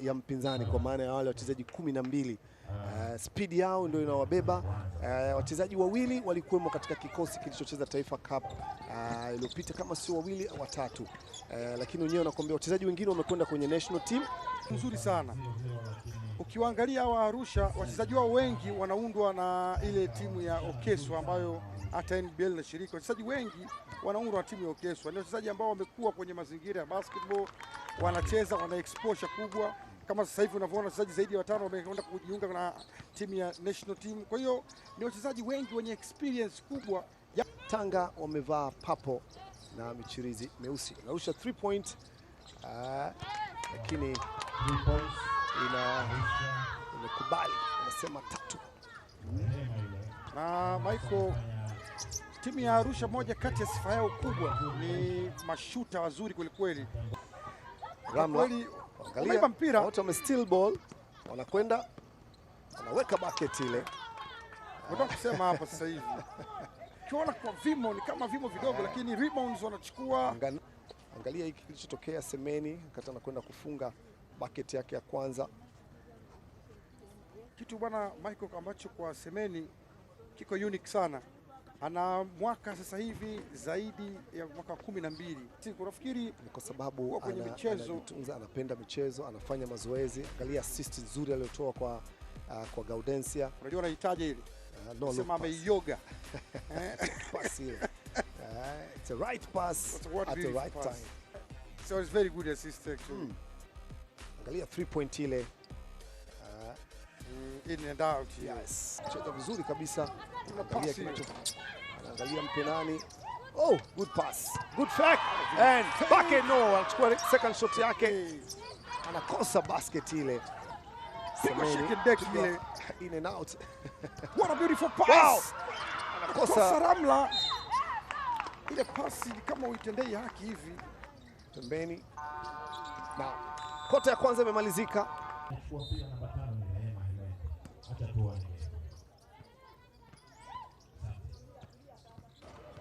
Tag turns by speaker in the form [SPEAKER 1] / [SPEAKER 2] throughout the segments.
[SPEAKER 1] ya mpinzani, kwa maana ya wale wachezaji 12. Speed yao ndio inawabeba. Wachezaji wawili walikuwemo katika kikosi kilichocheza Taifa Cup iliyopita, kama sio wawili au watatu, lakini wenyewe nakwambia wachezaji wengine wamekwenda kwenye national team.
[SPEAKER 2] Nzuri sana. Ukiwaangalia hawa Arusha, wachezaji wao wengi wanaundwa na ile timu ya Okeswa ambayo hata NBL na shirika. Wachezaji wengi wanaundwa na timu ya Okeswa. Ni wachezaji ambao wamekuwa kwenye mazingira ya basketball, wanacheza, wana exposure kubwa. Kama sasa hivi unavyoona wachezaji zaidi ya 5 wameenda kujiunga na timu ya national team. Kwa hiyo ni wachezaji wengi wenye experience kubwa.
[SPEAKER 1] Tanga wamevaa papo na michirizi meusi. Arusha 3 point, lakini imekubali, anasema 3.
[SPEAKER 2] Na Michael, timu ya Arusha, moja kati ya sifa yao kubwa ni mashuta wazuri kweli.
[SPEAKER 1] Ramla,
[SPEAKER 2] angalia mpira
[SPEAKER 1] wote wame steal ball, wanakwenda anaweka bucket ile.
[SPEAKER 2] Nataka kusema hapa sasa hivi ukiona kwa vimo ni kama vimo vidogo, lakini rebounds wanachukua.
[SPEAKER 1] Angalia hiki kilichotokea Semeni wakati anakwenda kufunga bucket yake ya kwanza.
[SPEAKER 2] Kitu bwana Michael ambacho kwa Semeni kiko unique sana. Ana mwaka sasa hivi zaidi ya mwaka 12. Unafikiri
[SPEAKER 1] ni kwa sababu
[SPEAKER 2] kwenye michezo
[SPEAKER 1] anajitunza, anapenda michezo, anafanya mazoezi. Angalia assist nzuri aliyotoa kwa Gaudensia.
[SPEAKER 2] Unajua anahitaji ile. Sema ameyoga.
[SPEAKER 1] Pass ile. It's a right pass at the right time.
[SPEAKER 2] So it's very good assist actually.
[SPEAKER 1] Angalia 3 point ile.
[SPEAKER 2] In and out.
[SPEAKER 1] Yes. Cheza vizuri kabisa. Anaangalia mpenani. Oh, good pass. Good fake. And bucket no. Anachukua second shot yake. Anakosa basket ile. In and out.
[SPEAKER 2] What a beautiful pass.
[SPEAKER 1] Wow.
[SPEAKER 2] Anakosa Ramla. Ile pasi kama uitendei haki hivi.
[SPEAKER 1] Pembeni. Now, kota ya kwanza imemalizika.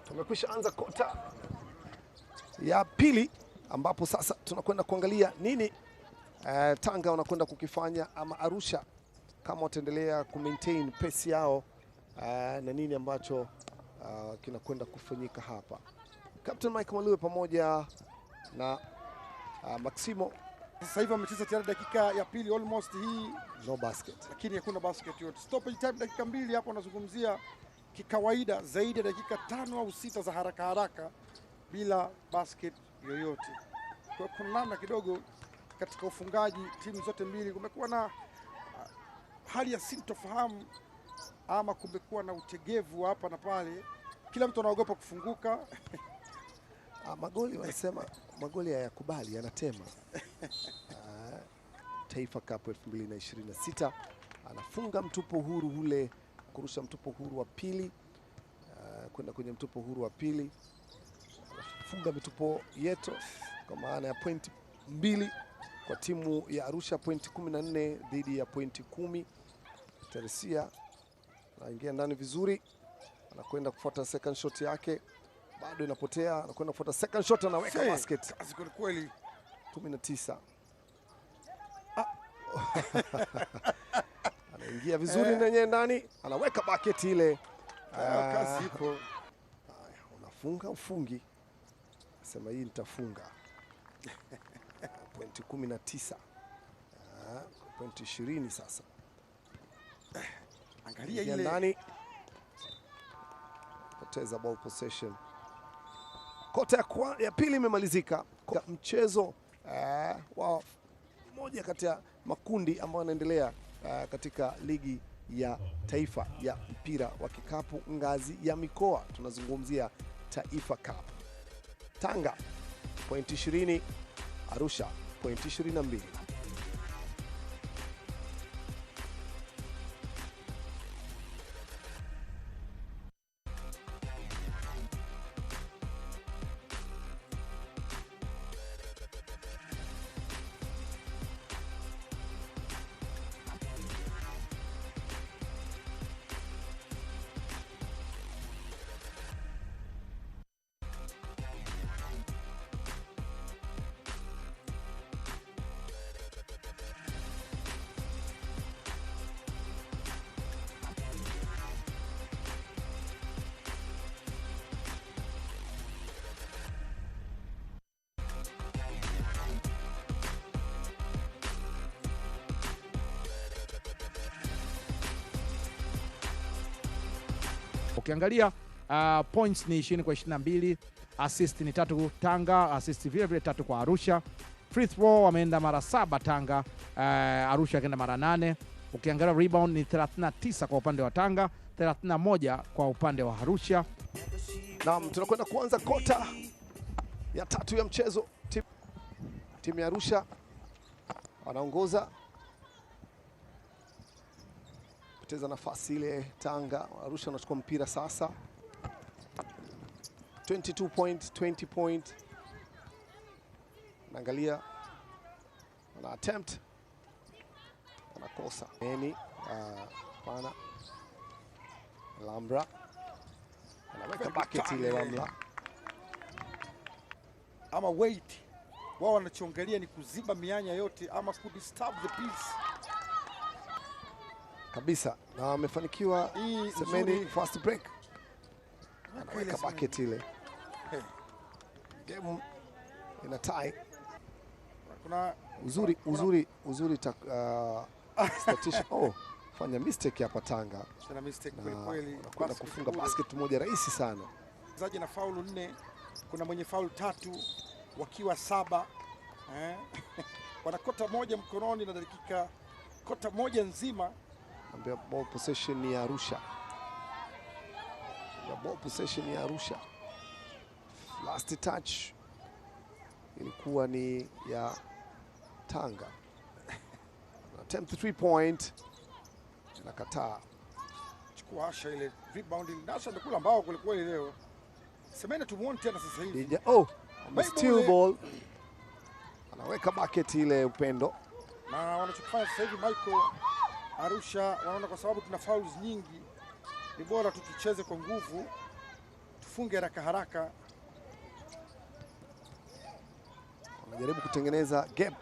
[SPEAKER 1] Tumekwisha anza kota ya pili, ambapo sasa tunakwenda kuangalia nini Tanga wanakwenda kukifanya, ama Arusha kama wataendelea kumaintain pace yao, na nini ambacho kinakwenda kufanyika hapa. Captain Mike Maliwe pamoja na Maximo
[SPEAKER 2] sasa hivi wamecheza tayari dakika ya pili almost, hii
[SPEAKER 1] no basket,
[SPEAKER 2] lakini hakuna basket yote. Stoppage time dakika 2 hapo, unazungumzia kikawaida zaidi ya dakika 5 au 6 za haraka bila basket yoyote. Kwa kuna namna kidogo katika ufungaji timu zote mbili kumekuwa na hali ya sintofahamu, ama kumekuwa na utegevu hapa na pale, kila mtu anaogopa kufunguka.
[SPEAKER 1] Magoli wanasema magoli hayakubali, yanatema. Taifa Cup 2026 anafunga mtupo huru ule, kurusha mtupo huru wa pili, kwenda kwenye mtupo huru wa pili, anafunga mitupo yeto kwa maana ya point 2 kwa timu ya Arusha, point 14 dhidi ya point 10. Teresia anaingia ndani vizuri, anakwenda kufuata second shot yake, bado inapotea, anakwenda kufuata second shot, anaweka basket.
[SPEAKER 2] Kazi kweli
[SPEAKER 1] 19. Anaingia vizuri nenye ndani, anaweka bucket ile.
[SPEAKER 2] Kazi ipo.
[SPEAKER 1] Unafunga ufungi, sema hii nitafunga. Point 19. Point 20 sasa.
[SPEAKER 2] Angalia ile
[SPEAKER 1] ndani, poteza ball possession. Kota ya pili imemalizika. Mchezo wa moja kati ya makundi ambayo yanaendelea katika ligi ya taifa ya mpira wa kikapu ngazi ya mikoa, tunazungumzia Taifa Cup. Tanga point 20, Arusha point 22.
[SPEAKER 3] Ukiangalia points ni 20 kwa 22, assist ni 3 Tanga, assist vile vile 3 kwa Arusha. Free throw wameenda mara 7 Tanga, Arusha akaenda mara 8. Ukiangalia rebound ni 39 kwa upande wa Tanga, 31 kwa upande wa Arusha.
[SPEAKER 1] Naam, tunakwenda kuanza kota ya 3 ya mchezo. Timu ya Arusha wanaongoza, poteza nafasi ile Tanga. Arusha wanachukua mpira sasa. 22 point, 20 point. Naangalia wana attempt, wanakosa nini? Pana Lambra anaweka bucket ile Lambra
[SPEAKER 2] ama wait, wao wanachongelea ni kuziba mianya yote ama ku disturb the peace
[SPEAKER 1] kabisa, na wamefanikiwa. Semeni fast break, anaweka bucket ile. Game ina tie.
[SPEAKER 2] Kuna
[SPEAKER 1] uzuri statistic. Oh, fanya mistake hapa Tanga.
[SPEAKER 2] Kuna mistake kweli.
[SPEAKER 1] Kwenda kufunga basket moja rahisi sana.
[SPEAKER 2] Mchezaji na faulu 4, kuna mwenye faulu 3 wakiwa 7. Wana kota moja mkononi na dakika kota moja nzima.
[SPEAKER 1] Ambia ball possession ni ya Arusha. Ball possession ya Arusha. Last touch ilikuwa ni ya Tanga. Attempt 3 point. Nakataa.
[SPEAKER 2] Chukua Asha ile rebound ile. Asha ndakula mbao kule kweli leo. Semeni tumuone tena sasa hivi.
[SPEAKER 1] Oh, steal ball. Anaweka bucket ile Upendo.
[SPEAKER 2] Na wanachokifanya sasa hivi Michael, Arusha wanaona kwa sababu tuna fouls nyingi, ni bora tucheze kwa nguvu, tufunge haraka haraka.
[SPEAKER 1] Wanajaribu kutengeneza gap.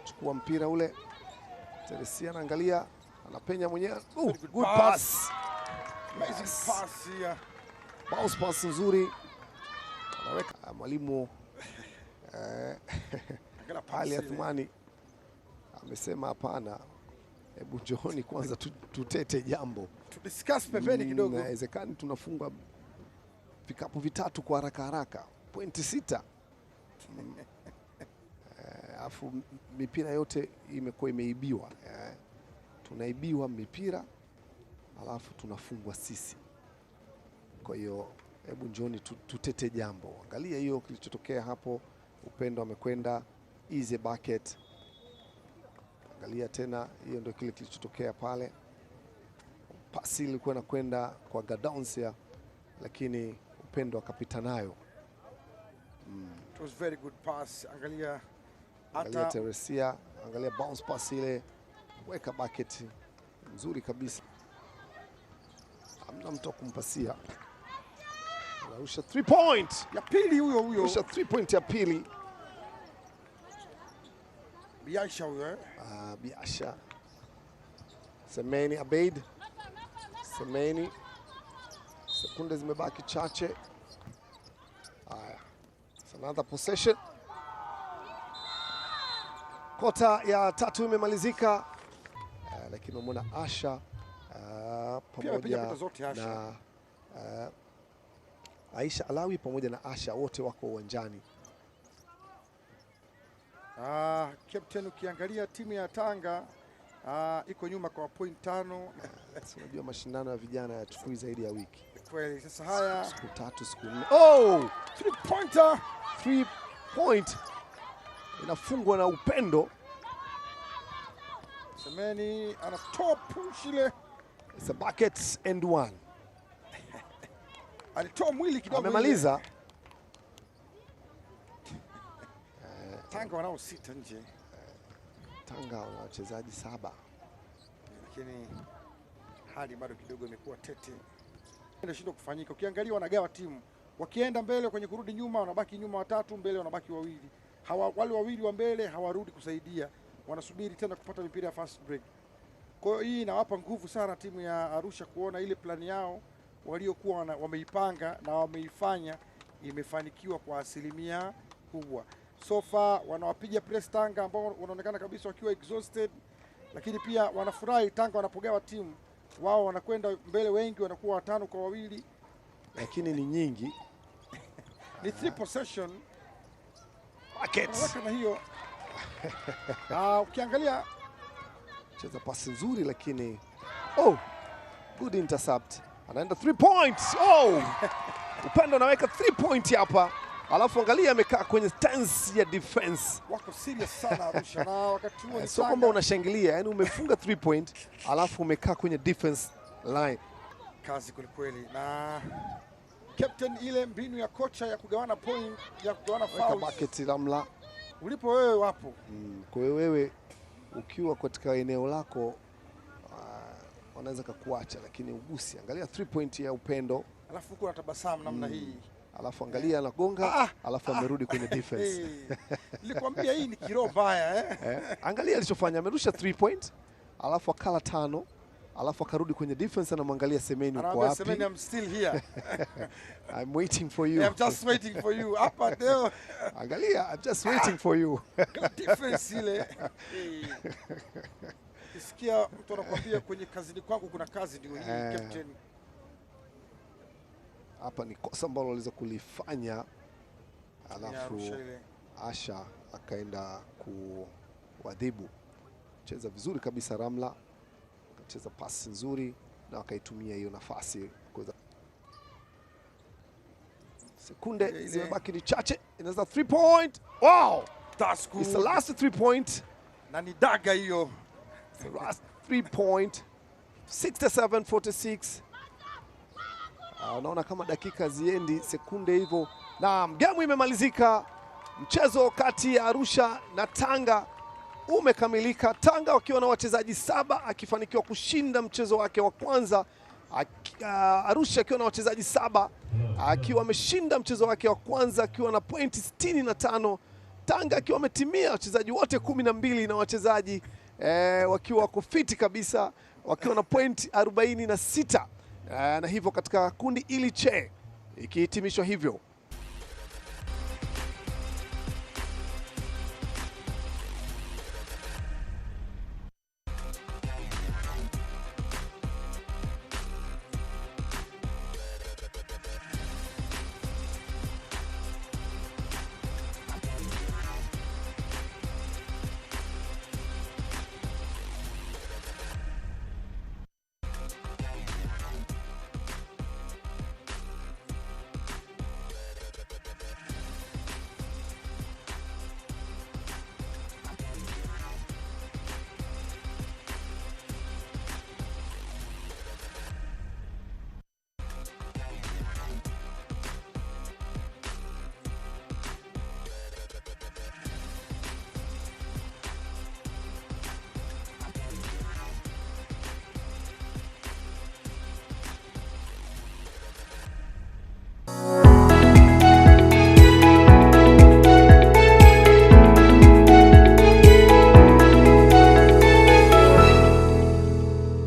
[SPEAKER 1] Chukua mpira ule. Teresia anaangalia, anapenya mwenyewe. Good pass.
[SPEAKER 2] Amazing pass here.
[SPEAKER 1] Bounce pass nzuri. Anaweka mwalimu Ali Athmani amesema hapana, hebu njooni kwanza tutete jambo.
[SPEAKER 2] To discuss pembeni kidogo.
[SPEAKER 1] Inawezekana tunafunga vikapu vitatu kwa haraka haraka. Pointi 6. Afu mipira yote imekuwa imeibiwa. Tunaibiwa mipira alafu tunafungwa sisi. Kwa hiyo hebu njooni tutete jambo. Angalia hiyo kilichotokea hapo. Upendo amekwenda easy bucket. Angalia tena, hiyo ndio kile kilichotokea pale. Pasi ilikuwa inakwenda kwa Gadauncia, lakini Upendo akapita nayo.
[SPEAKER 2] It was very good pass. Angalia
[SPEAKER 1] Teresia, angalia bounce pass ile, weka bucket nzuri kabisa. Hamna mtu kumpasia. Arusha 3 point
[SPEAKER 2] ya pili huyo.
[SPEAKER 1] Arusha 3 point ya pili.
[SPEAKER 2] Biasha huyo
[SPEAKER 1] Biasha. Semeni Abeid. Semeni. Sekunde zimebaki chache. Haya. Another possession. Kota ya 3 imemalizika. Lakini umeona Asha pamoja na Aisha Alawi pamoja na Asha wote wako uwanjani.
[SPEAKER 2] Captain, ukiangalia timu ya Tanga iko nyuma kwa point 5.
[SPEAKER 1] Unajua mashindano ya vijana yachukui zaidi ya wiki.
[SPEAKER 2] Kweli. Sasa haya
[SPEAKER 1] siku 3 siku 4. Oh!
[SPEAKER 2] 3-pointer.
[SPEAKER 1] 3 point inafungwa na Upendo.
[SPEAKER 2] Semeni anatoa push ile.
[SPEAKER 1] It's a bucket and 1.
[SPEAKER 2] Alitoa mwili kidogo.
[SPEAKER 1] Amemaliza.
[SPEAKER 2] Tanga wanao 6 nje.
[SPEAKER 1] Tanga wana wachezaji 7.
[SPEAKER 2] Lakini hali bado kidogo imekuwa tete. Inashindwa kufanyika. Ukiangalia wanagawa timu. Wakienda mbele kwenye kurudi nyuma wanabaki nyuma 3, mbele wanabaki 2. Wale 2 wa mbele hawarudi kusaidia. Wanasubiri tena kupata mipira ya fast break. Kwa hiyo hii inawapa nguvu sana timu ya Arusha kuona ile plani yao waliokuwa wameipanga na wameifanya imefanikiwa kwa asilimia kubwa. So far wanawapiga press Tanga ambao wanaonekana kabisa wakiwa exhausted, lakini pia wanafurahi Tanga wanapogawa timu wao wanakwenda mbele, wengi wanakuwa 5-2,
[SPEAKER 1] lakini ni nyingi.
[SPEAKER 2] ni 3 possession
[SPEAKER 1] Buckets.
[SPEAKER 2] na hiyo ukiangalia
[SPEAKER 1] Cheza pasi nzuri lakini good intercept. Anaenda 3 points. Upendo anaweka 3 point hapa. Alafu angalia amekaa kwenye stance ya defense.
[SPEAKER 2] Wako serious sana Arusha na wakati huo
[SPEAKER 1] Sio kwamba unashangilia, yani umefunga 3 point alafu umekaa kwenye defense line.
[SPEAKER 2] Kazi kweli na captain, ile mbinu ya kocha ya kugawana point, ya kugawana fouls.
[SPEAKER 1] Bucket Ramla.
[SPEAKER 2] Ulipo wewe wapo.
[SPEAKER 1] Kwa hiyo wewe ukiwa katika eneo lako wanaweza kukuacha, lakini ugusi. Angalia 3 point ya Upendo.
[SPEAKER 2] Alafu huko anatabasamu namna hii.
[SPEAKER 1] Alafu angalia anagonga, alafu amerudi kwenye defense.
[SPEAKER 2] Nilikwambia hii ni kiroho mbaya
[SPEAKER 1] Angalia alichofanya, amerusha 3 point, alafu akala 5, alafu akarudi kwenye defense, anamwangalia Semeni uko wapi?
[SPEAKER 2] Semeni, I'm still here.
[SPEAKER 1] I'm waiting for you.
[SPEAKER 2] I'm just waiting for you. Hapa leo.
[SPEAKER 1] Angalia, I'm just waiting for you.
[SPEAKER 2] Defense ile. Kisikia mtu anakuambia kwenye kazini kwangu kuna kazi, ndio hii captain.
[SPEAKER 1] Hapa ni kosa ambalo waliweza kulifanya, alafu Asha akaenda kuadhibu. Cheza vizuri kabisa Ramla, akacheza pasi nzuri na akaitumia hiyo nafasi kuweza. Sekunde zimebaki ni chache, inaweza 3 point. Wow,
[SPEAKER 2] that's good.
[SPEAKER 1] It's the last 3 point.
[SPEAKER 2] Na ni daga hiyo.
[SPEAKER 1] The last 3 point. 67-46. Unaona kama dakika ziendi, sekunde hivyo. Na game imemalizika. Mchezo kati ya Arusha na Tanga umekamilika. Tanga wakiwa na wachezaji 7 akifanikiwa kushinda mchezo wake wa kwanza. Arusha akiwa na wachezaji 7 akiwa ameshinda mchezo wake wa kwanza akiwa na pointi 65. Tanga akiwa ametimia wachezaji wote 12 na wachezaji wakiwa wako fiti kabisa wakiwa na pointi 46. Na hivyo katika kundi ili ikihitimishwa hivyo